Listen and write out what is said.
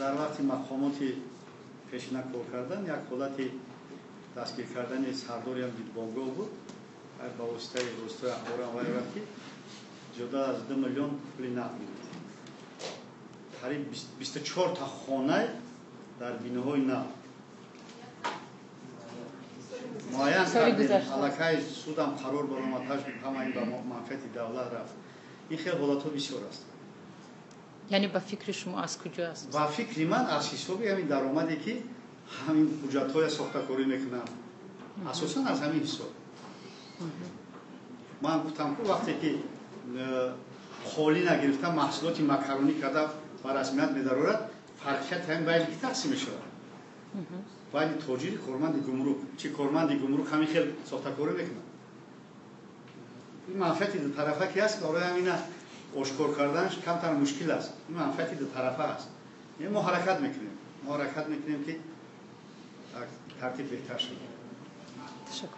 дар вақти мақомоти пешина кор кардан як ҳолати дастгир кардани сардори дидбонгоҳ буд. Ба воситаи рӯстои ахборам вай рафт ки ҷуда аз 2 миллион пули нақд гирифт. қариб 24 та хона дар биноҳои нав муайян кардем. аллакай судам қарор баромад ҳамаин ба манфиати давлат рафт. ин хел ҳолатҳо бисёр аст. یعنی با فکر شما از کجا است؟ با فکر من از حسابی همین درآمدی که همین حجت‌های ساختکاری میکنم اساساً از همین حساب. من گفتم که وقتی که خالی نگرفتم محصولات مکرونی کردم و رسمیت می‌دارد فرقیت هم باید یک تقسیم میشه. باید تاجر کارمند گمرک چه کارمند گمرک همین خیلی ساختکاری میکنه. این منفعت دو طرفه کی است که برای همینا آشکار کردنش کمتر مشکل است. این منفعت دو طرفه است. یعنی ما حرکت میکنیم که ترتیب بهتر شد. تشکر.